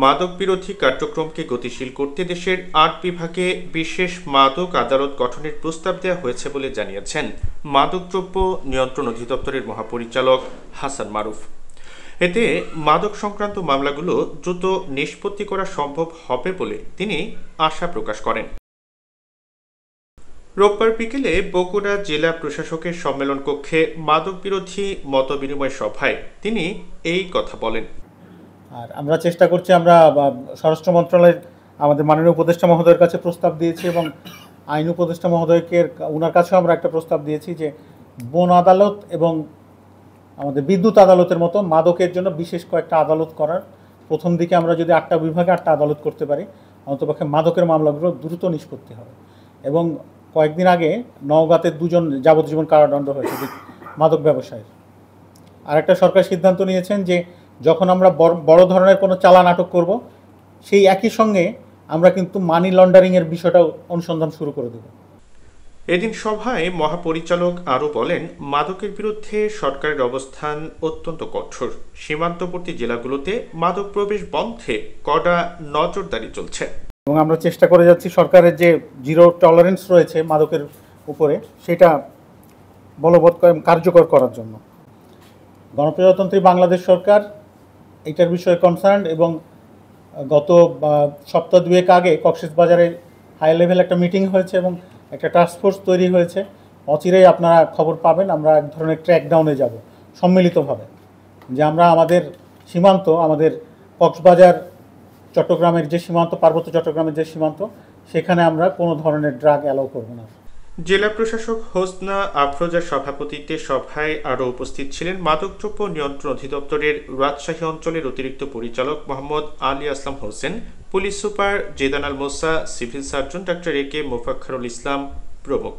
মাদক বিরোধী কার্যক্রমকে গতিশীল করতে দেশের ৮ বিভাগে বিশেষ মাদক আদালত গঠনের প্রস্তাব দেওয়া হয়েছে বলে জানিয়েছেন মাদকদ্রব্য নিয়ন্ত্রণ অধিদপ্তরের মহাপরিচালক হাসান মারুফ। এতে মাদক সংক্রান্ত মামলাগুলো দ্রুত নিষ্পত্তি করা সম্ভব হবে বলে তিনি আশা প্রকাশ করেন। রোববার বিকেলে বগুড়া জেলা প্রশাসকের সম্মেলন কক্ষে মাদক বিরোধী মতবিনিময় সভায় তিনি এই কথা বলেন। আর আমরা চেষ্টা করছি, আমরা স্বরাষ্ট্র মন্ত্রণালয়ের আমাদের মাননীয় উপদেষ্টা মহোদয়ের কাছে প্রস্তাব দিয়েছি এবং আইন উপদেষ্টা মহোদয়কে ওনার কাছেও আমরা একটা প্রস্তাব দিয়েছি যে বন আদালত এবং আমাদের বিদ্যুৎ আদালতের মতো মাদকের জন্য বিশেষ কয়েকটা আদালত করার। প্রথম দিকে আমরা যদি ৮টা বিভাগে 8টা আদালত করতে পারি, অন্তপক্ষে মাদকের মামলাগুলো দ্রুত নিষ্পত্তি হবে। এবং কয়েকদিন আগে নওগাঁতে 2 জন যাবজ্জীবন কারাদণ্ড হয়েছে মাদক ব্যবসায়ীর। আর একটা সরকার সিদ্ধান্ত নিয়েছেন যে যখন আমরা বড় ধরনের কোনো চালান আটক করব, সেই একই সঙ্গে আমরা কিন্তু মানি লন্ডারিংয়ের বিষয়টাও অনুসন্ধান শুরু করে দেব। এদিন সভায় মহাপরিচালক আরও বলেন, মাদকের বিরুদ্ধে সরকারের অবস্থান অত্যন্ত কঠোর। সীমান্তবর্তী জেলাগুলোতে মাদক প্রবেশ বন্ধে কড়া নজরদারি চলছে এবং আমরা চেষ্টা করে যাচ্ছি সরকারের যে জিরো টলারেন্স রয়েছে মাদকের উপরে, সেটা বলবৎ কার্যকর করার জন্য। গণপ্রজাতন্ত্রী বাংলাদেশ সরকার এটার বিষয়ে কনসার্ন এবং গত সপ্তাহ 2 আগে কক্সবাজারে হাই লেভেল একটা মিটিং হয়েছে এবং একটা টাস্কফোর্স তৈরি হয়েছে। অচিরেই আপনারা খবর পাবেন। আমরা এক ধরনের ক্র্যাকডাউনে যাব সম্মিলিতভাবে, যে আমরা আমাদের সীমান্ত, আমাদের কক্সবাজার চট্টগ্রামের যে সীমান্ত, পার্বত্য চট্টগ্রামের যে সীমান্ত, সেখানে আমরা কোনো ধরনের ড্রাগ অ্যালাউ করব না। জেলা প্রশাসক হোসনা আফরোজার সভাপতিত্বে সভায় আরও উপস্থিত ছিলেন মাদকদ্রব্য নিয়ন্ত্রণ অধিদপ্তরের রাজশাহী অঞ্চলের অতিরিক্ত পরিচালক মোহাম্মদ আলী আসলাম হোসেন, পুলিশ সুপার জেদান আল মোসা, সিভিল সার্জন ডাক্তার এ কে মোফাক্খরুল ইসলাম প্রমুখ।